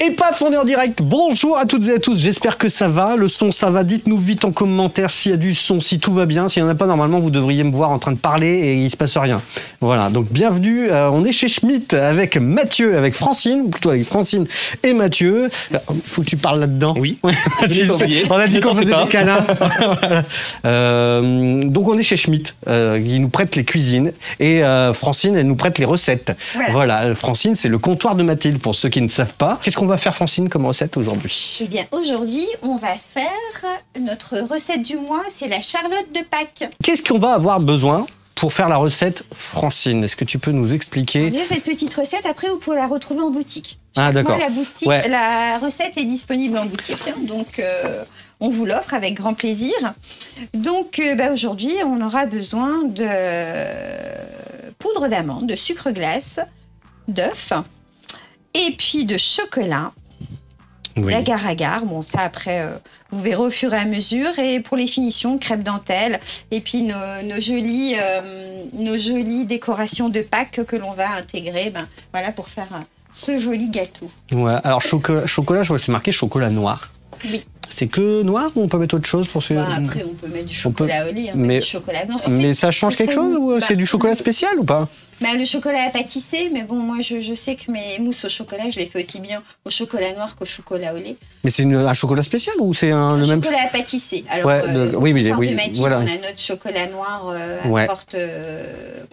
Et paf, on est en direct. Bonjour à toutes et à tous, j'espère que ça va. Le son, ça va. Dites-nous vite en commentaire s'il y a du son, si tout va bien. S'il n'y en a pas, normalement, vous devriez me voir en train de parler et il ne se passe rien. Voilà, donc bienvenue. On est chez Schmitt avec Mathieu, avec Francine, plutôt avec Francine et Mathieu. Il faut que tu parles là-dedans. Oui, on a dit qu'on faisait des câlins. Donc on est chez Schmitt, qui nous prête les cuisines. Et Francine, elle nous prête les recettes. Voilà, Francine, c'est le comptoir de Mathilde, pour ceux qui ne savent pas. Qu'est-ce qu'on va faire, Francine, comme recette aujourd'hui? Eh bien, aujourd'hui, on va faire notre recette du mois, c'est la charlotte de Pâques. Qu'est-ce qu'on va avoir besoin pour faire la recette, Francine? Est-ce que tu peux nous expliquer? Déjà, cette petite recette, après, vous pouvez la retrouver en boutique. Ah, d'accord. La recette est disponible en boutique, hein, donc on vous l'offre avec grand plaisir. Donc, aujourd'hui, on aura besoin de poudre d'amande, de sucre glace, d'œufs, et puis de chocolat, d'agar-agar. Bon, ça après, vous verrez au fur et à mesure. Et pour les finitions, crêpe dentelle. Et puis nos jolies décorations de Pâques que l'on va intégrer voilà, pour faire ce joli gâteau. Ouais, alors chocolat, je vois que c'est marqué chocolat noir. Oui. C'est que noir ou on peut mettre autre chose pour ce... Après, on peut mettre du chocolat au lait, mais du chocolat blanc. En fait, mais ça change quelque chose ou c'est du chocolat spécial ou pas? Le chocolat à pâtisser, mais bon, moi je sais que mes mousses au chocolat, je les fais aussi bien au chocolat noir qu'au chocolat au lait. Mais c'est un chocolat spécial ou c'est le même chocolat à pâtisser? Alors, oui, voilà. On a notre chocolat noir à forte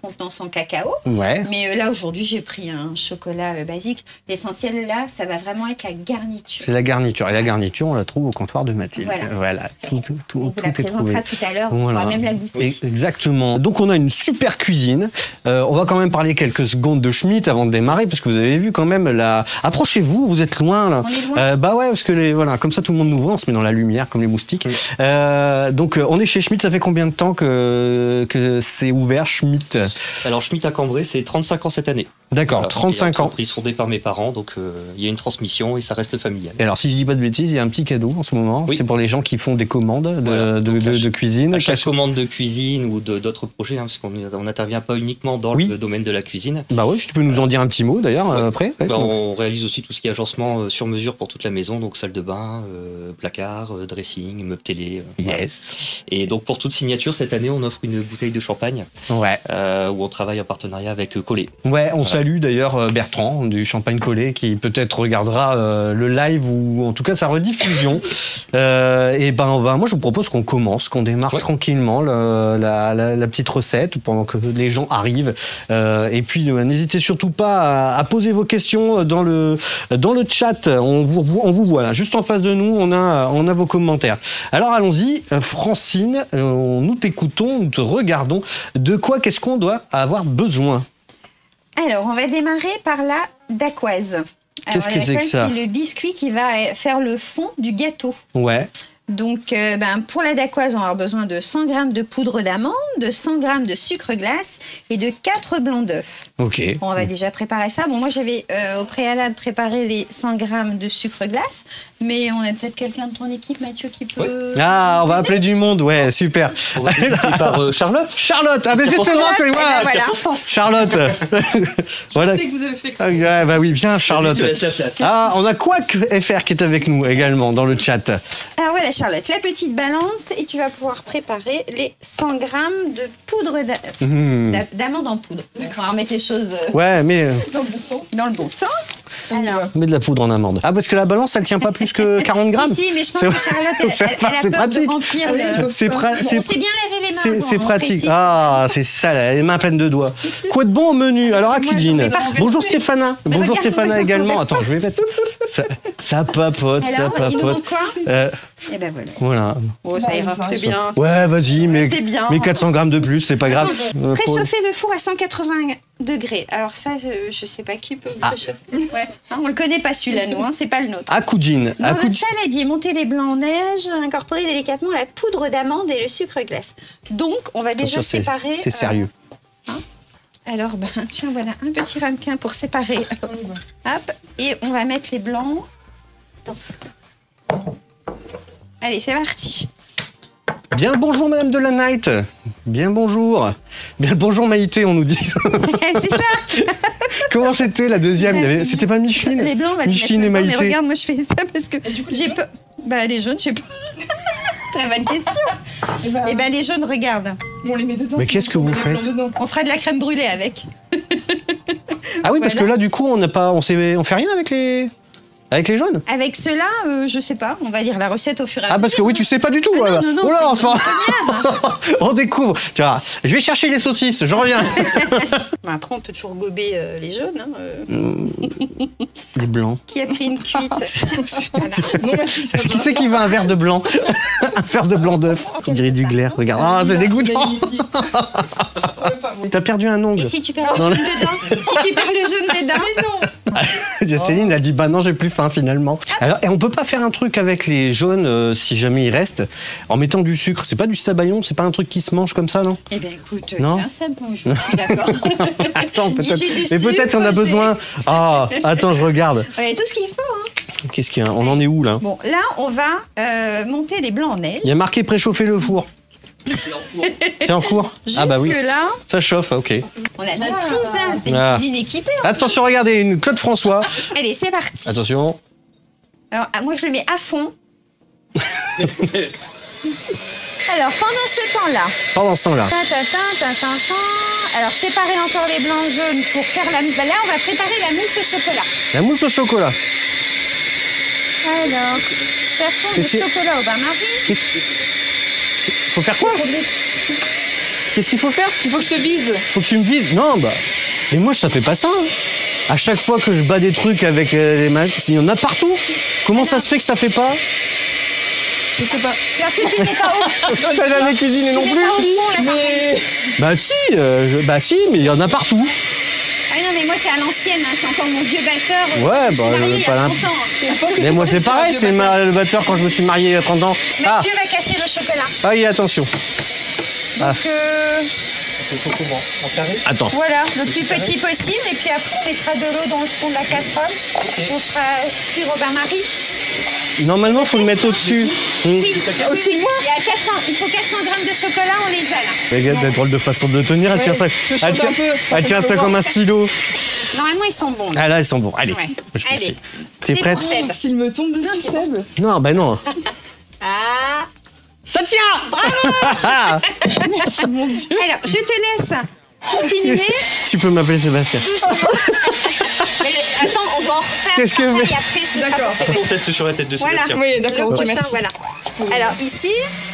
contenance en cacao. Ouais. Mais là, aujourd'hui, j'ai pris un chocolat basique. L'essentiel, là, ça va vraiment être la garniture. C'est la garniture. Et la garniture, on la trouve au comptoir de Mathilde. Voilà. Tout on vous la présentera tout à l'heure. Voilà. On va même la goûter. Exactement. Donc, on a une super cuisine. On va quand même parler quelques secondes de Schmitt avant de démarrer, parce que vous avez vu quand même la... Approchez-vous, vous êtes loin là. On est loin. Parce que voilà, comme ça tout le monde nous voit, on se met dans la lumière comme les moustiques. Oui. Donc on est chez Schmitt, ça fait combien de temps que c'est ouvert Schmitt? Alors Schmitt à Cambrai, c'est 35 ans cette année. D'accord, 35 ans. L'entreprise fondée par mes parents, donc il y a une transmission et ça reste familial. Et alors si je dis pas de bêtises, il y a un petit cadeau en ce moment, c'est pour les gens qui font des commandes de cuisine. À chaque commande de cuisine ou d'autres projets, parce qu'on n'intervient pas uniquement dans le domaine de la cuisine. Bah oui, tu peux nous en dire un petit mot d'ailleurs après. On réalise aussi tout ce qui est agencement sur mesure pour toute la maison, donc salle de bain, placard, dressing, meubles télé. Yes. Et donc pour toute signature, cette année, on offre une bouteille de champagne. Ouais. Où on travaille en partenariat avec Collet. Ouais, on salue d'ailleurs Bertrand du Champagne Collet qui peut-être regardera le live ou en tout cas sa rediffusion. Moi je vous propose qu'on démarre tranquillement la petite recette pendant que les gens arrivent. Et puis n'hésitez surtout pas à poser vos questions dans le chat. On vous voit là, juste en face de nous, on a vos commentaires. Alors allons-y, Francine, nous t'écoutons, nous te regardons. De quoi, qu'est-ce qu'on doit avoir besoin? Alors, on va démarrer par la dacquoise. Qu'est-ce que c'est que ça? C'est le biscuit qui va faire le fond du gâteau. Ouais. Donc, pour la dacquoise, on va avoir besoin de 100 g de poudre d'amande, de 100 g de sucre glace et de 4 blancs d'œufs. Ok. On va déjà préparer ça. Bon, moi, j'avais au préalable préparé les 100 g de sucre glace, mais on a peut-être quelqu'un de ton équipe, Mathieu, qui peut... Ah, on va appeler du monde, ouais, super. On va commencer par Charlotte. Charlotte, mais justement, c'est moi. Charlotte. Voilà. Je sais que vous avez fait exprès. Oui, bien, Charlotte. Ah, on a Quack FR qui est avec nous également dans le chat. Alors voilà, Charlotte, la petite balance et tu vas pouvoir préparer les 100 g de poudre d'amande en poudre. On va remettre les choses mais dans le bon sens. Dans le bon sens. Alors, mets de la poudre en amande. Ah, parce que la balance, elle tient pas plus que 40 grammes. Si, mais je pense que Charlotte, elle a peur de remplir le... C'est pratique. On s'est bien lavé les mains. C'est pratique. Ah, c'est ça, là, les mains pleines de doigts. Quoi de bon au menu? Alors, à cuisine. Bonjour Stéphana. Bonjour Stéphana également. Attends, je vais mettre... Ça papote, ça papote. Il nous manque quoi? Et ben voilà. Oh, ça ira, c'est bien. Ouais, vas-y, mais 400 grammes de plus, c'est pas grave. Préchauffer le four à 180 degrés. Alors ça, je sais pas qui peut le préchauffer. Ouais. On le connaît pas celui-là, nous, c'est pas le nôtre. À Coudine. Dans notre saladier, monter les blancs en neige, incorporer délicatement la poudre d'amande et le sucre glace. Donc, on va déjà séparer... C'est sérieux. Alors, tiens, voilà, un petit ramequin pour séparer. Hop, et on va mettre les blancs dans ça. Allez, c'est parti. Bien le bonjour, Madame de la Night. Bien le bonjour. Bien le bonjour, Maïté, on nous dit. C'est ça. Comment c'était la deuxième? C'était pas Micheline? Les blancs, on va les Micheline mettre et maintenant, mais Maïté. regarde, moi je fais ça parce que j'ai peur. Bah les jaunes, je sais pas. Très bonne question. Et ben les jaunes, regarde. Bon, on les met dedans. Mais qu'est-ce que vous On met les faites? blancs dedans. On fera de la crème brûlée avec. Ah oui, parce que Voilà. là, du coup, on fait rien avec les jaunes. Avec cela, je sais pas, on va lire la recette au fur et à mesure. Ah, parce que oui, tu sais pas du tout. Ah voilà. non, non, Oh là, c'est on se parle. On découvre. Tiens, je vais chercher les saucisses, je reviens. Bon, après, on peut toujours gober les jaunes. Hein, Les blancs. Qui a pris une cuite? Voilà. Bon, bah, si, ça va. Qui c'est qui veut un verre de blanc? Un verre de blanc d'œuf. On dirait du glaire, regarde. Ah, c'est dégoûtant. On a mis ici. Ouais, pas bon. T'as perdu un ongle. Et si tu perds le jaune dedans? Si tu perds le jaune dedans? Mais non. Céline a dit bah non, j'ai plus faim finalement. Alors, et on peut pas faire un truc avec les jaunes si jamais il reste en mettant du sucre. C'est pas du sabayon, c'est pas un truc qui se mange comme ça, non? Eh bien, écoute, Non. tiens, ça bon, je suis d'accord. Attends, peut-être. J'ai du Et peut-être on a sucre, besoin. Ah, attends, je regarde. Ouais, tout ce qu'il faut. Hein. Qu'est-ce qu'il y a? On en est où là? Bon, là, on va monter les blancs en neige. Il y a marqué préchauffer le four. C'est en cours. Ah bah oui. Jusque-là, Ça chauffe, ok. on a notre prise, là. C'est Ah. une cuisine équipée. Hein. Attention, regardez, une Claude François. Allez, c'est parti. Attention. Alors, moi, je le mets à fond. Alors, pendant ce temps-là, Pendant ce temps-là. alors séparer encore les blancs jaunes pour faire la mousse. Là, on va préparer la mousse au chocolat. La mousse au chocolat. Alors, faire fondre le Qu'est-ce que- chocolat au bain-marie. Faut faire quoi? Qu'est-ce qu'il faut faire? Il faut que je te vise. Faut que tu me vises. Non, bah. Mais moi, ça fait pas ça. Hein. À chaque fois que je bats des trucs avec les mains, il y en a partout. Comment ça se fait que ça fait pas? Je sais pas. Parce que tu n'es pas au fond. T'as jamais cuisiné non Tu n'es plus. pas au fond, là, Mais. Bah si, mais il y en a partout. Ah non, mais moi, c'est à l'ancienne. Hein. C'est encore mon vieux batteur. Ouais, Je suis bah, mariée il y a pas 30 ans. Mais moi, c'est pareil, c'est le batteur quand je me suis marié il y a 30 ans. Ah, Mathieu va casser le chocolat. ah oui, attention. Donc, Attends. voilà, le plus petit possible. Et puis après, on mettra de l'eau dans le fond de la casserole. On fera cuire au bain-marie. Normalement, faut le mettre au-dessus. Oui, il faut 400 grammes de chocolat, on les a là. Regarde la drôle de façon de le tenir. Elle tient ça, je chante elle tient, un peu, elle tient ça comme un stylo. Normalement, ils sont bons. Là. Ah là, ils sont bons. Allez. Ouais. Je vais Allez. essayer. T'es C'est prête? pour Seb. S'il me tombe dessus, Seb. Non, bah non. Ah. Ça tient. Merci, mon Dieu. Alors, je te laisse continuer. Tu peux m'appeler Sébastien. Mais attends, on va en refaire. Qu'est-ce que- après, et après, ce sera D'accord. pour Sébastien. On teste sur la tête de Voilà. Sébastien. Oui, d'accord, Le ok, prochain, merci. voilà. Alors, ici,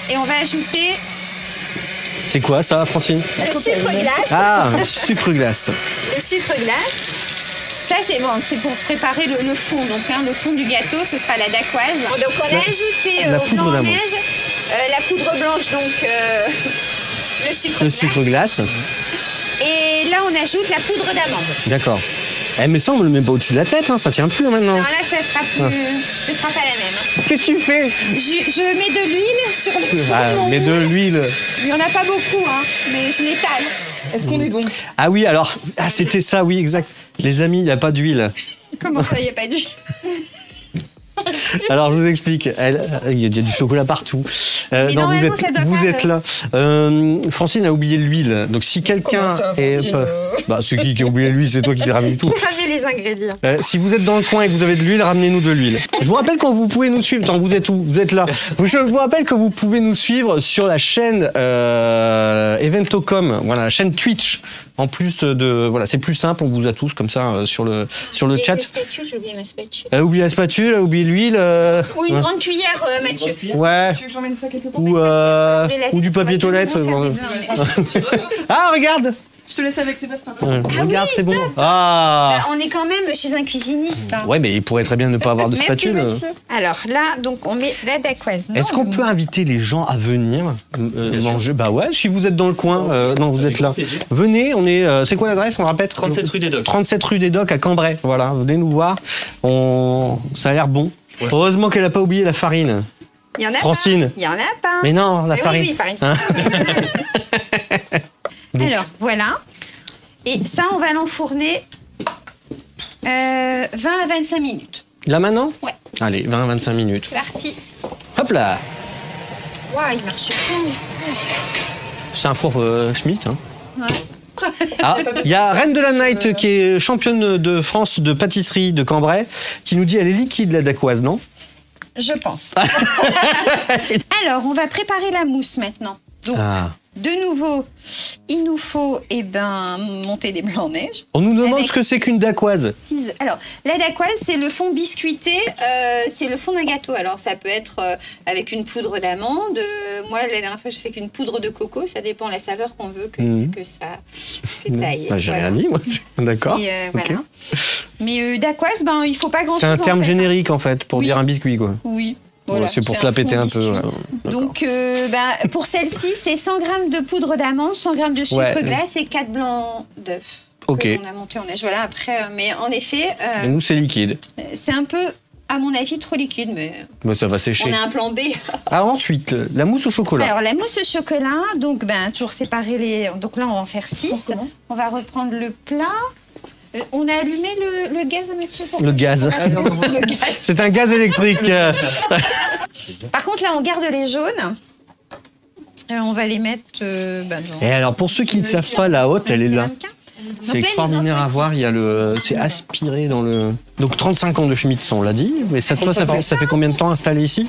et on va ajouter C'est quoi ça, Francine? le sucre glace. Ah, sucre glace. Le sucre glace. Ça, c'est bon, c'est pour préparer le fond. Donc, hein, le fond du gâteau, ce sera la dacquoise. Donc, on a ajouté la au poudre blanc en d'amande. neige la poudre blanche, donc le sucre Le glace. sucre glace. Et là, on ajoute la poudre d'amande. D'accord. Eh, mais ça, on me le met pas au-dessus de la tête, hein. Ça tient plus hein, maintenant. Alors là, ça sera plus, ce sera pas la même. Hein. Qu'est-ce que tu fais? Je mets de l'huile sur le fond. Ah, de mon mais de moule. l'huile. Il n'y en a pas beaucoup, hein, mais je l'étale. Est-ce qu'on est bon? Ah oui, alors, ah, c'était ça, oui, exact. Les amis, il n'y a pas d'huile. Comment ça, il n'y a pas d'huile? Alors, je vous explique. Il y a du chocolat partout. Mais non, normalement, ça doit vous pas, êtes là. Francine a oublié l'huile. Donc, si quelqu'un Comment ça, est. Francine Bah, c'est qui a oublié l'huile? C'est toi qui t'es ramené tout. Ramenez les ingrédients. Si vous êtes dans le coin et que vous avez de l'huile, ramenez-nous de l'huile. Je vous rappelle que vous pouvez nous suivre. Attends, vous êtes où? Vous êtes là. Je vous rappelle que vous pouvez nous suivre sur la chaîne Eventocom, voilà, la chaîne Twitch. En plus de, voilà, c'est plus simple. On vous a tous comme ça sur le chat. J'ai oublié ma spatule. Elle a oublié la spatule, elle a oublié l'huile. Ou une ouais. grande cuillère, Mathieu. Ouais. Tu veux que j'emmène ça quelque part? Ou du papier toilette. Ah, regarde. Je te laisse avec Sébastien. Regarde, c'est bon. Bah, Ah. on est quand même chez un cuisiniste. Hein. Ouais, mais il pourrait très bien ne pas avoir de Merci, spatule. Mathieu. Alors là, donc on met la dacquoise. Est-ce qu'on peut inviter les gens à venir manger? Bah ouais, si vous êtes dans le coin, non, vous êtes là. Venez, on est. C'est quoi l'adresse? On le rappelle? 37 rue des Docks. 37 rue des Docks à Cambrai. Voilà, venez nous voir. Ça a l'air bon. Ouais. Heureusement qu'elle a pas oublié la farine. Il y en a Francine. pas. Il y en a pas. Mais non, la Mais farine. Oui, farine. Hein? Alors, voilà. Et ça, on va l'enfourner 20 à 25 minutes. Là maintenant? Ouais. Allez, 20 à 25 minutes. C'est parti. Hop là. Waouh, il marche pas. C'est un four Schmitt. Hein. Ouais. Ah, il y a Reine de la Night qui est championne de France de pâtisserie de Cambrai qui nous dit elle est liquide la dacquoise, non? Je pense. Alors, on va préparer la mousse maintenant. Donc, de nouveau, il nous faut monter des blancs en neige. On nous demande Avec ce que c'est qu'une dacquoise. Alors, la dacquoise, c'est le fond biscuité, c'est le fond d'un gâteau. Alors, ça peut être avec une poudre d'amande. Moi, la dernière fois, je fais qu'une poudre de coco. Ça dépend de la saveur qu'on veut que ça aille. J'ai rien dit, moi. D'accord. Voilà. Mais dacquoise, il faut pas grand-chose. C'est un terme générique, en fait, pour dire un biscuit, quoi. Oui. Voilà, c'est pour se la péter un peu. Donc, pour celle-ci, c'est 100 g de poudre d'amande, 100 g de sucre glace et 4 blancs d'œufs. Ok. On a monté en neige. Voilà, après, mais en effet. Et nous, c'est liquide. C'est un peu, à mon avis, trop liquide, mais. Ça va sécher. On a un plan B. Ah, ensuite, la mousse au chocolat. Alors, la mousse au chocolat, donc, toujours séparer les. Donc là, on va en faire 6. On va reprendre le plat. On a allumé le gaz, Mathieu. Le gaz. Le gaz. C'est un gaz électrique. Par contre, là, on garde les jaunes. On va les mettre dans... Et alors, pour ceux qui ne savent pas, la haute, elle est là. C'est extraordinaire à voir. Il y a c'est aspiré dans le. Donc 35 ans de Schmitz, on l'a dit. Mais ça fait combien de temps installé ici?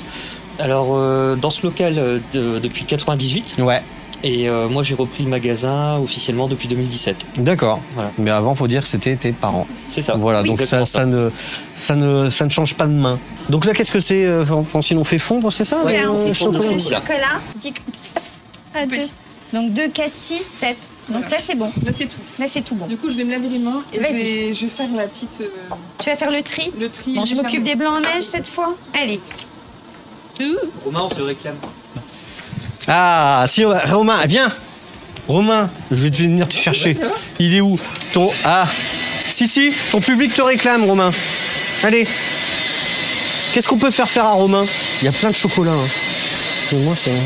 Alors, dans ce local depuis 98. Ouais. Et moi, j'ai repris le magasin officiellement depuis 2017. D'accord. Voilà. Mais avant, faut dire que c'était tes parents. C'est ça. Voilà, Oui, donc ça ne change pas de main. Donc là, qu'est-ce que c'est, Francine? On fait fondre, c'est ça? Voilà, on fait fondre le le chocolat. Dit comme ça. À 2. Donc 2, 4, 6, 7. Donc là, c'est bon. Là, c'est tout. Là, c'est tout bon. Du coup, je vais me laver les mains et Vas-y. je vais faire la petite. Tu vas faire le tri? Le tri. Bon, je m'occupe des blancs en neige cette fois. Allez. Romain, on te le réclame. Ah, si, Romain, viens. Romain, je vais venir te chercher. Il est où? Si, ton public te réclame, Romain. Allez. Qu'est-ce qu'on peut faire à Romain? Il y a plein de chocolat. Mais moi, c'est... Tu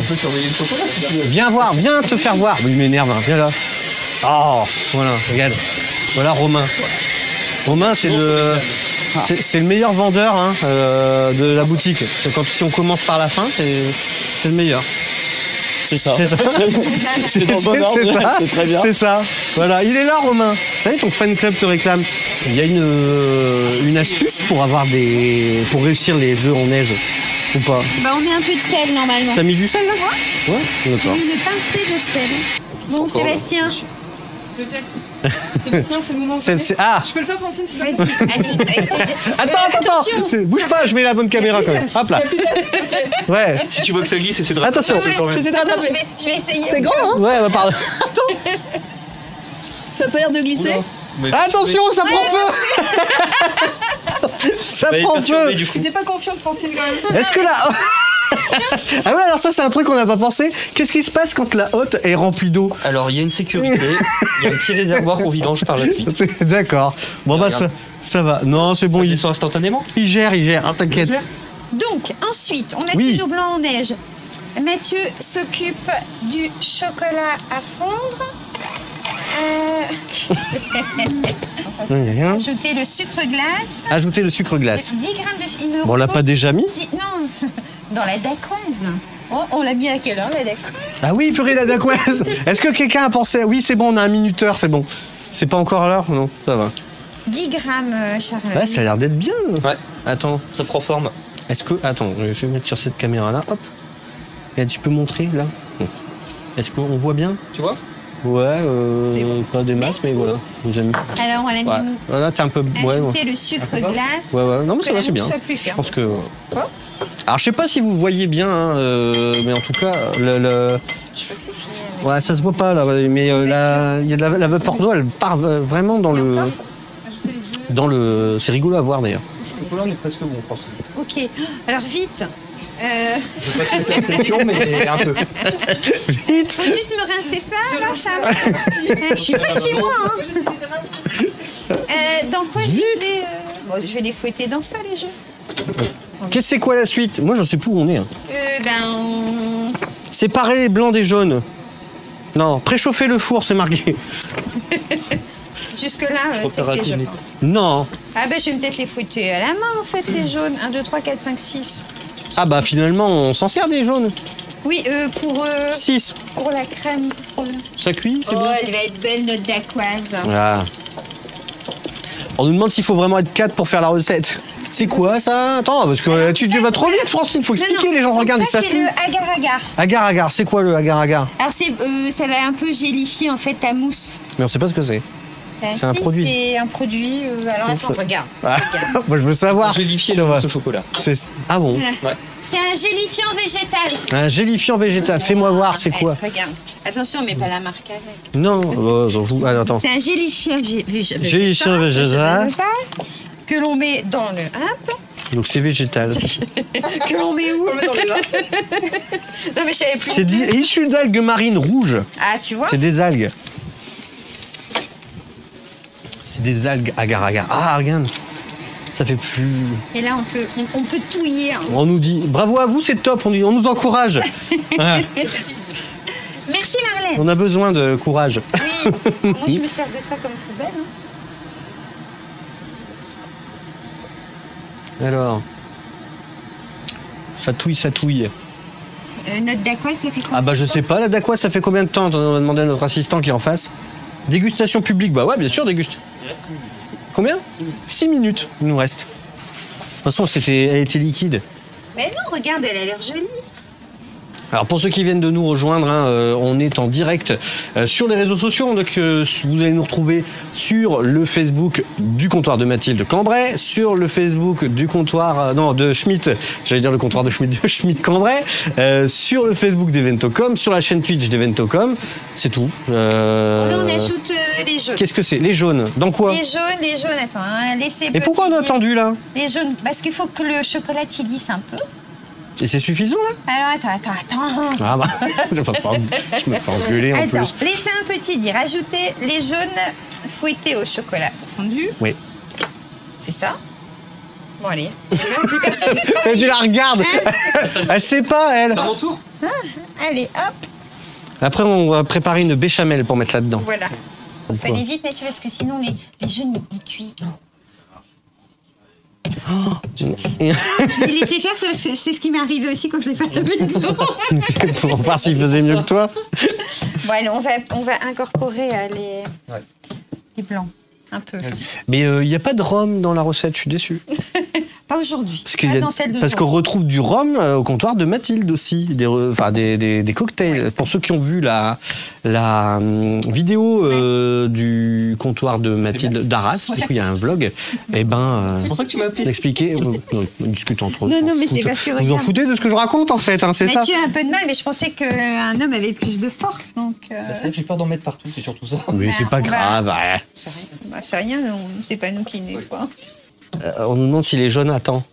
peux surveiller le chocolat si tu veux. Viens te faire voir. Il m'énerve, hein. Viens là. Oh, voilà, regarde. Voilà Romain. Romain, c'est le meilleur vendeur de la boutique. Si on commence par la fin, c'est le meilleur. C'est ça. C'est ça. C'est dans le bon ordre. C'est très bien. C'est ça. Voilà, il est là, Romain. Vous savez, ton fan club te réclame. Il y a une astuce pour réussir les œufs en neige ou pas? On met un peu de sel normalement. T'as mis du sel là? Ouais. J'ai D'accord. mis une pincée de sel. Bon, Sébastien. Le test. Sébastien, c'est le moment. Ah. Je peux le faire, Francine, si tu Vas-y. veux. Attends. Bouge pas, je mets la bonne caméra quand même. Hop là. Ouais. Si tu vois que ça glisse, c'est de Attention. quand même. Attends, je vais essayer. C'est grand, hein? Ouais, pardon. Ça a pas l'air de glisser. Attention, ça prend feu. Ça prend feu. T'es pas confiante, Francine, quand même. Est-ce que là... Ah ouais, alors ça c'est un truc qu'on n'a pas pensé. Qu'est-ce qui se passe quand la hotte est remplie d'eau? Alors, il y a une sécurité, il y a un petit réservoir qu'on vidange par la suite. D'accord. Bon bah ça va. Non, c'est bon, Ils sont instantanément. il gère. Ah, t'inquiète. Donc, ensuite, on a Oui. fait nos blancs en neige. Mathieu s'occupe du chocolat à fondre. Ajouter le sucre glace. Ajoutez le sucre glace. 10 grammes de sucre. Bon, on l'a pas déjà mis? Non, dans la dacquoise. Oh, on l'a mis à quelle heure, la dacquoise? Ah oui, purée la dacquoise. Est-ce que quelqu'un a pensé? Oui, c'est bon, on a un minuteur, c'est bon. C'est pas encore l'heure? Non, ça va. 10 grammes, Charles. Ouais, ça a l'air d'être bien. Ouais, Attends, ça prend forme. est-ce que... Attends, je vais mettre sur cette caméra-là, hop. Et tu peux montrer, là? Est-ce qu'on voit bien? Tu vois? Ouais, pas des masses, mais voilà. J'aime. Alors, on l'a mis. Ouais. Là, t'es un peu... Ouais, Ajouter le sucre glace. ouais. Non, mais ça va, c'est bien. Soit plus Je ferme. pense que... Alors, je sais pas si vous voyez bien, hein, mais en tout cas, Je crois que c'est fini. Ouais, ça se voit pas, là, mais il y a de la vapeur d'eau, elle part vraiment dans le... C'est rigolo à voir, d'ailleurs. Le chocolat, on est presque bon, je pense. Ok. Alors, vite. Je vais pas te faire pression, mais un peu. Vite. Faut juste me rincer ça, là, Charles. Je suis pas chez moi, hein. Dans quoi je vais les fouetter dans ça, les jeux. Qu'est-ce que c'est quoi la suite? Moi, je sais plus où on est. Hein. Séparer les blancs des jaunes. Non, préchauffer le four, c'est marqué. Jusque-là, c'est fait, je pense. Non. Ah ben, je vais peut-être les fouetter à la main, en fait, les jaunes. 1, 2, 3, 4, 5, 6. Ah bah finalement, on s'en sert des jaunes. Oui, pour 6. la crème. Ça cuit, c'est Oh, bien. elle va être belle, notre dacquoise. Ah. On nous demande s'il faut vraiment être 4 pour faire la recette. C'est quoi ça? Attends, parce que tu vas trop vite, Francine. Faut expliquer, les gens regardent, ils ça, savent c'est tout. le agar-agar. Agar-agar, c'est quoi le agar-agar? Alors, ça va un peu gélifier, en fait, ta mousse. Mais on sait pas ce que c'est. C'est un produit. C'est un produit. Alors, attends, regarde. Ah, moi, je veux savoir. Gélifier Ça la va. mousse au chocolat. Ah bon? Ouais. C'est un gélifiant végétal. Un gélifiant végétal. Fais-moi voir, c'est quoi? Regarde. Attention, mais pas la marque avec. Non, on s'en fout. Ah, attends. C'est un gélifiant végétal. Gélifiant végétal. Que l'on met dans le hop. Donc c'est végétal. Que l'on met où? On le met dans les bas. Non, mais je savais plus. C'est issu d'algues marines rouges. Ah, tu vois? C'est des algues. C'est des algues agar-agar. Ah, regarde. Ça fait plus. Et là, on peut touiller. Hein. On nous dit bravo à vous, c'est top. On nous encourage. Ah, Merci, Marlène. on a besoin de courage. Oui. Moi, je me sers de ça comme poubelle. Hein. Alors. Ça touille. Notre dacquoise, ça fait quoi? Ah bah je sais pas, la dacquoise, ça fait combien de temps? On va demander à notre assistant qui est en face. Dégustation publique, bah ouais, bien sûr, déguste. Il reste 6 minutes. Combien? 6 minutes, il nous reste. De toute façon, elle était liquide. Mais non, regarde, elle a l'air jolie. Alors pour ceux qui viennent de nous rejoindre, hein, on est en direct sur les réseaux sociaux. Donc vous allez nous retrouver sur le Facebook du comptoir de Mathilde Cambrai, sur le Facebook du comptoir de Schmitt, j'allais dire le comptoir de Schmitt Cambrai, sur le Facebook d'Eventocom, sur la chaîne Twitch d'Eventocom. C'est tout. Là, on ajoute les jaunes. Qu'est-ce que c'est? Les jaunes. Dans quoi? Les jaunes, attends, hein, laissez. Et pourquoi on a attendu là? Les jaunes, parce qu'il faut que le chocolat tiédisse un peu. Et c'est suffisant là? Alors attends. Ah bah, je me fais engueuler en Attends, plus. laissez un petit dire. Ajoutez les jaunes fouettés au chocolat fondu. Oui. C'est ça? Bon, allez. Plus personne. Mais tu la regardes. Elle sait pas, elle. À mon tour. Allez, hop, Après, on va préparer une béchamel pour mettre là-dedans. voilà. Il faut aller vite, Mathieu, parce que sinon les jaunes, ils cuisent. Je l'ai laissé faire, c'est parce que c'est ce qui m'est arrivé aussi quand je l'ai fait à la maison. Pour voir s'il faisait mieux que toi. Bon, allez, on va incorporer les blancs, un peu. Mais il n'y a pas de rhum dans la recette, je suis déçu. Pas aujourd'hui. Parce, dans celle parce qu'on retrouve du rhum au comptoir de Mathilde aussi, des cocktails. Pour ceux qui ont vu la vidéo du comptoir de Mathilde d'Arras, du coup il y a un vlog, et C'est pour ça que tu m'as appelé. d'expliquer, on discute entre eux. Non, mais c'est parce que Vous en regarde. foutez de ce que je raconte en fait, hein, c'est ça? Mathieu a un peu de mal, mais je pensais qu'un homme avait plus de force, donc... C'est vrai que j'ai peur d'en mettre partout, c'est surtout ça. Mais c'est pas on va- grave. Ouais. Bah, c'est rien, c'est pas nous qui nettoie. On nous demande si les jaunes attendent.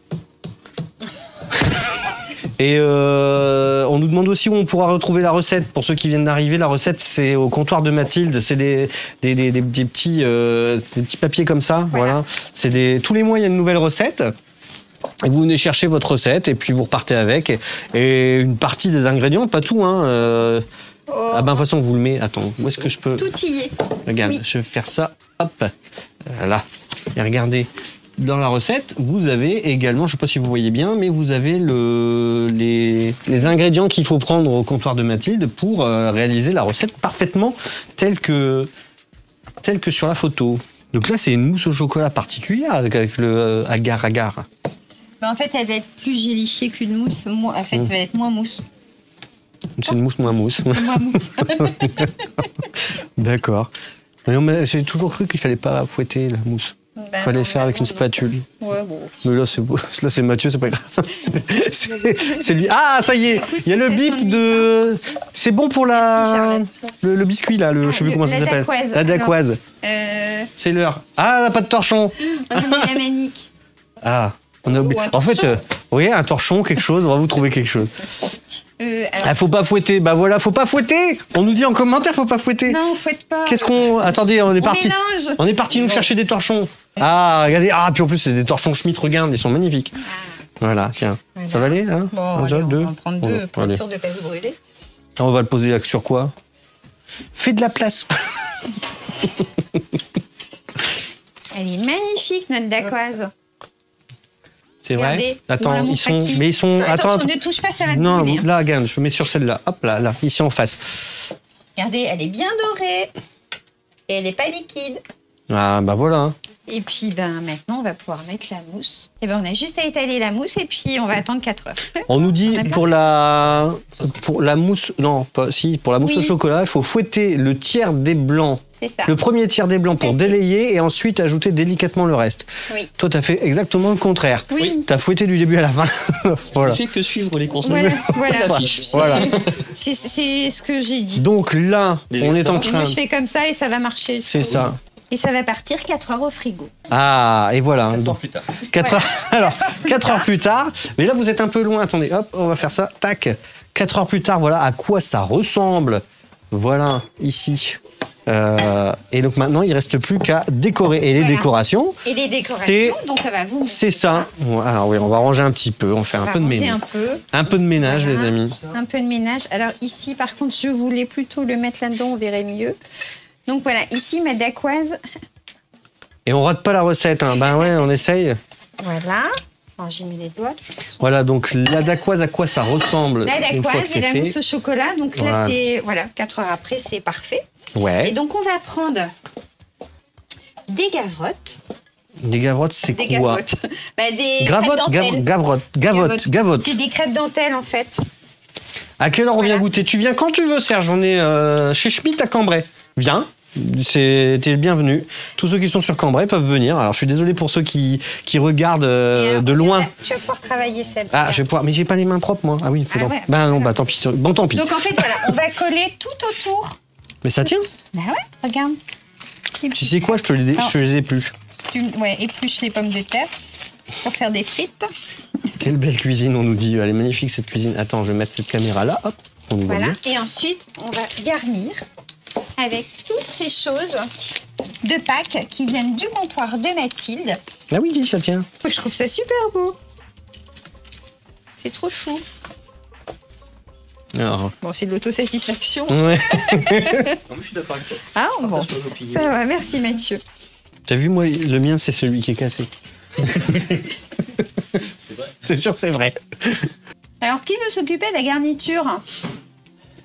Et on nous demande aussi où on pourra retrouver la recette. Pour ceux qui viennent d'arriver, la recette c'est au comptoir de Mathilde. C'est des petits papiers comme ça. Voilà. C'est tous les mois il y a une nouvelle recette. Et vous venez chercher votre recette et puis vous repartez avec. Et une partie des ingrédients, pas tout. Hein. Ah ben de toute façon vous le mettez. Attends, où est-ce que je peux? Tout y est. Regarde, Oui. je vais faire ça. Hop. Là. Et regardez. Dans la recette, vous avez également, je ne sais pas si vous voyez bien, mais vous avez les ingrédients qu'il faut prendre au comptoir de Mathilde pour réaliser la recette parfaitement telle que sur la photo. Donc là, c'est une mousse au chocolat particulière avec le agar-agar. Bah, en fait, elle va être plus gélifiée qu'une mousse. En fait, elle va être moins mousse. C'est une mousse moins mousse. Moins mousse. D'accord. Mais j'ai toujours cru qu'il fallait pas fouetter la mousse. Il fallait le faire avec une spatule. Ouais, bon. Mais là, c'est Mathieu, c'est pas grave. C'est lui. Ah, ça y est, Écoute, il y a le c'est bip son de. C'est bon pour Merci, la. Charlotte. Le biscuit, là, je sais plus comment ça la s'appelle. dacquoise. La dacquoise. C'est l'heure. Ah, elle n'a pas de torchon. On a mis la manique. Ah, on a oublié. un En fait, torchon. oui, un torchon, quelque chose, on va vous trouver quelque chose. Alors, Ah, faut pas fouetter. Bah voilà, faut pas fouetter. On nous dit en commentaire, faut pas fouetter. non, faites pas. Qu'est-ce qu'on. Attendez, on est parti. mélange. On est parti nous chercher des torchons. Ah, regardez. Ah, puis en plus, c'est des torchons Schmitt, regarde, ils sont magnifiques. Voilà, tiens. Voilà. Ça va aller, hein? Bon, Un, allez, on deux. va en prendre deux Ouais, pour allez. être sûr de ne pas se brûler. On va le poser là sur quoi? Fais de la place. Elle est magnifique, notre dacquoise. C'est vrai. Regardez, Attends, on la ils montre sont. à qui Mais ils sont. Attention, Attends. ne touche pas, ça va te Non, brûler, hein. là, regarde, je mets sur celle-là. Hop là, là, ici en face. Regardez, elle est bien dorée. Et elle n'est pas liquide. Ah, bah voilà. Hein. Et puis, ben, maintenant, on va pouvoir mettre la mousse. Et ben, on a juste à étaler la mousse et puis on va attendre 4 heures. On nous dit D'accord. pour la mousse. Non, pas, si, pour la mousse Oui. au chocolat, il faut fouetter le tiers des blancs. C'est ça. Le premier tiers des blancs pour délayer et ensuite ajouter délicatement le reste. Oui. Toi, t'as fait exactement le contraire. Oui. T'as fouetté du début à la fin. Voilà. Il fait que suivre les conseils. Voilà. L'affiche. Voilà. C'est ce que j'ai dit. Donc là, Mais on est ça en va. train. Moi, je fais comme ça et ça va marcher. C'est ça. Et ça va partir 4 heures au frigo. Ah, et voilà. Donc, Plus tard. 4 heures. Alors, 4 heures plus tard. Mais là, vous êtes un peu loin. Attendez, hop, on va faire ça. Tac. 4 heures plus tard, voilà à quoi ça ressemble. Voilà, ici. Et donc maintenant, il ne reste plus qu'à décorer. Et les Voilà. décorations, Et les décorations, C'est- donc ça va vous. c'est ça. Bon, alors oui, on va ranger un petit peu. On fait un peu de ranger ménage. un Un peu de ménage, Voilà. les amis. peu de ménage. Alors ici, par contre, je voulais plutôt le mettre là-dedans, on verrait mieux. Donc voilà, ici, ma dacquoise. Et on rate pas la recette. Hein. Ben ouais, on essaye. Voilà. Alors, j'ai mis les doigts. De toute façon. Voilà, donc la dacquoise, à quoi ça ressemble La une fois que dacquoise c'est et la fait. mousse au chocolat. Donc Voilà. là, c'est. Voilà, 4 heures après, c'est parfait. Et Ouais. donc, on va prendre des gavrottes. Des gavrottes, c'est Des quoi gavottes. Bah, des Gravotte, crêpes dentelles. gavotte. C'est des crêpes dentelles, en fait. À quelle heure on vient Voilà. goûter? Tu viens quand tu veux, Serge. On est chez Schmitt à Cambrai. Viens. T'es le bienvenu. Tous ceux qui sont sur Cambrai peuvent venir. Alors, je suis désolé pour ceux qui regardent Et alors, de loin. Tu vas pouvoir travailler celle. Ah, je vais pouvoir. Mais j'ai pas les mains propres, moi. Ah oui, Ah non. ouais, Ben non, voilà. bah tant pis. Bon, tant pis. Donc, en fait, voilà, on va coller tout autour. Mais ça tient. Bah ouais, regarde. Tu sais quoi? Je te les épluche. Ouais, épluche les pommes de terre pour faire des frites. Quelle belle cuisine, on nous dit. Elle est magnifique, cette cuisine. Attends, je vais mettre cette caméra là. Hop. On nous voit Voilà. bien. Et ensuite, on va garnir avec toutes ces choses de Pâques qui viennent du comptoir de Mathilde. Ah oui, dis, ça tient. Je trouve ça super beau. C'est trop chou. Alors, Bon, c'est de l'autosatisfaction. ouais. Non, mais je suis d'accord avec toi. Ah, bon. Partage ton opinion. Ça va, merci Mathieu. T'as vu, moi, le mien, c'est celui qui est cassé. C'est vrai. C'est sûr, c'est vrai. Alors, qui veut s'occuper de la garniture?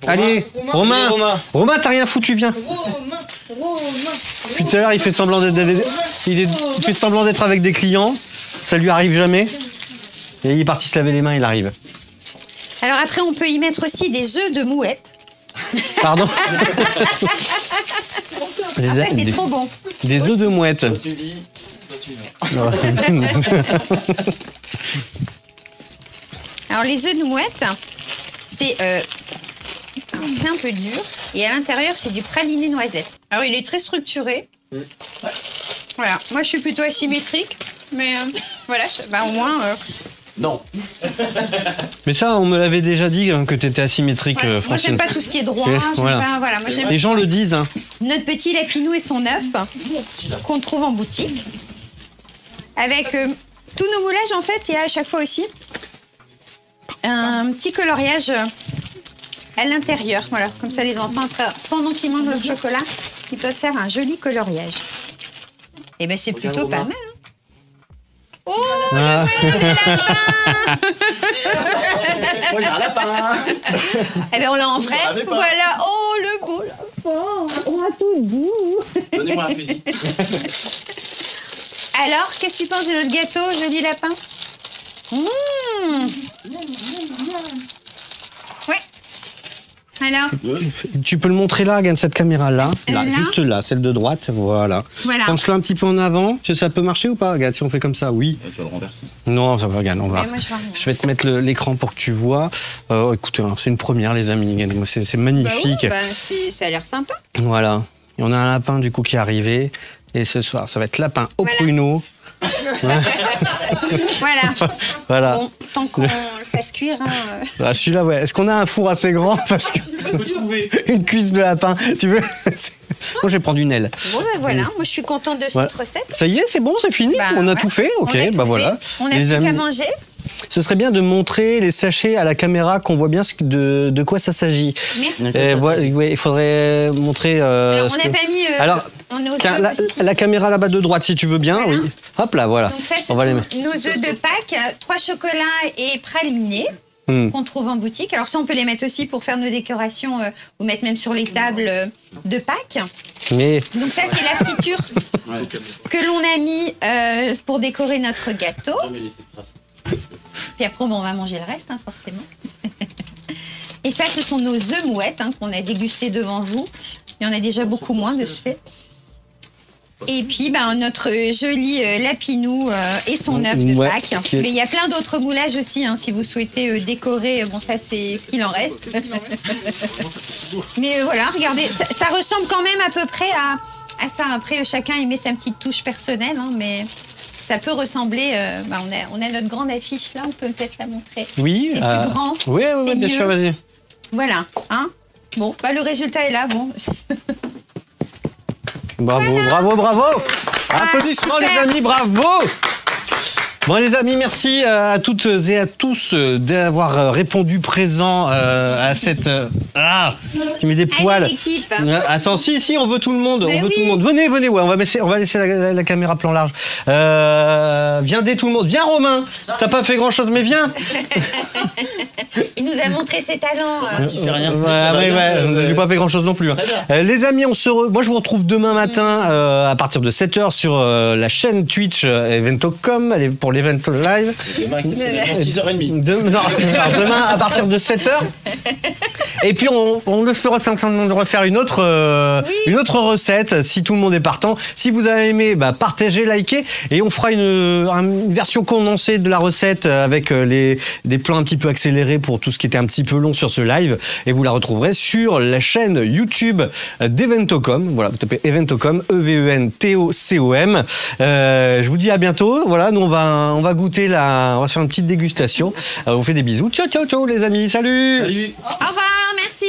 Allez, Romain. Romain, t'as rien foutu, viens. Depuis tout à l'heure, il fait semblant il fait semblant d'être avec des clients. Ça lui arrive jamais. Et il est parti se laver les mains, il arrive. Alors après, on peut y mettre aussi des œufs de mouette. Pardon. Ça, c'est des, trop bon. des œufs de mouette. Tu dis, toi, tu viens. Alors les œufs de mouette, c'est un peu dur. Et à l'intérieur, c'est du praliné noisette. Alors il est très structuré. Voilà, moi je suis plutôt asymétrique. Mais voilà, au moins... Non. Mais ça, on me l'avait déjà dit hein, que t'étais asymétrique, voilà. Moi Francine. j'aime pas tout ce qui est droit. C'est- J'aime voilà. pas, voilà, moi, j'aime Les gens le disent. Hein. notre petit lapinou et son œuf qu'on trouve en boutique. Avec tous nos moulages, en fait, il y a à chaque fois aussi un petit coloriage à l'intérieur. Voilà, comme ça, les enfants, après, pendant qu'ils mangent le chocolat, ils peuvent faire un joli coloriage. Et ben c'est plutôt pas mal. Hein. Oh, Ah. Moi, j'ai un lapin. eh ben on l'a en vrai. savez pas. Voilà, oh le beau lapin. On a tout doux. Donnez-moi un fusil. Alors, qu'est-ce que tu penses de notre gâteau, joli lapin? Ouais. Alors, Tu peux le montrer là, regarde cette caméra-là. Là, Là. juste là, celle de droite. Voilà. voilà. Penche-le un petit peu en avant. Ça peut marcher ou pas? Regarde, si on fait comme ça, oui. Tu vas le renverser. Non, ça va, regarde, on va. Ouais, moi, je vois rien. Je vais te mettre l'écran pour que tu vois. Écoute, hein, c'est une première, les amis. Regarde, c'est magnifique. Bah oui, ça a l'air sympa. Voilà. Et on a un lapin, du coup, qui est arrivé. Et ce soir, ça va être lapin au Voilà. pruneau. Voilà. Voilà. Bon, tant qu'on le fasse cuire. Hein, Ah, celui-là, ouais. Est-ce qu'on a un four assez grand? Parce que une cuisse de lapin. Tu veux? Moi, je vais prendre une aile. Bon, ben voilà, moi je suis contente de cette Ouais. recette. Ça y est, c'est bon, c'est fini. Bah, on a ouais. tout fait. Ok, On a tout bah fait. voilà. On a Les plus qu'à amis. manger. ce serait bien de montrer les sachets à la caméra, qu'on voit bien de quoi ça s'agit. Merci. Ouais, il faudrait montrer. Alors, on n'a pas mis. Alors, on est aux tiens, œufs aussi. la caméra là-bas de droite, si tu veux bien. Voilà. Oui. Hop là, voilà. Donc ça, ce On va les mettre. sont nos œufs de Pâques, 3 chocolats et pralinés. Hmm. Qu'on trouve en boutique. Alors ça, on peut les mettre aussi pour faire nos décorations ou mettre même sur les tables de Pâques. Mais Donc ça, c'est la friture que l'on a mis pour décorer notre gâteau. Puis après, on va manger le reste, hein, forcément. Et ça, ce sont nos œufs mouettes qu'on a dégustés devant vous. Il y en a déjà beaucoup moins de ce fait. Et puis, notre joli lapinou et son œuf de Ouais, Pâques. qui est- Mais il y a plein d'autres moulages aussi, si vous souhaitez décorer. Bon, ça, c'est ce qu'il en reste. Mais voilà, regardez, ça ressemble quand même à peu près à ça. Après, chacun y met sa petite touche personnelle, mais ça peut ressembler... on a notre grande affiche là, on peut peut-être la montrer. oui. C'est plus grand. Oui, c'est bien mieux. sûr, vas-y. Voilà, Bon, le résultat est là, bon. Bravo, bravo. Applaudissements les super. amis, bravo. Bon les amis, merci à toutes et à tous d'avoir répondu présent à cette... tu mets des poils. Allez, l'équipe. Attends, si, on veut tout le monde. Mais On veut oui. tout le monde. Venez, ouais, on va laisser la caméra plan large. Viens tout le monde. Viens Romain. T'as pas fait grand chose, mais viens. Il nous a montré ses talents. Qui fait rien. J'ai pas fait grand chose non plus. Hein. Les amis, moi je vous retrouve demain matin à partir de 7h sur la chaîne Twitch Eventocom pour l'event live. Demain, exceptionnellement, 6h30. Demain à partir de 7h. Et puis on le fera de refaire une autre recette si tout le monde est partant. Si vous avez aimé, partagez, likez et on fera une version condensée de la recette avec des plans un petit peu accélérés pour tout ce qui était un petit peu long sur ce live et vous la retrouverez sur la chaîne YouTube d'Eventocom. Voilà, vous tapez Eventocom, EVENTOCOM. Je vous dis à bientôt. Voilà, nous on va goûter on va se faire une petite dégustation. On vous fait des bisous. Ciao les amis, salut. Au revoir, merci.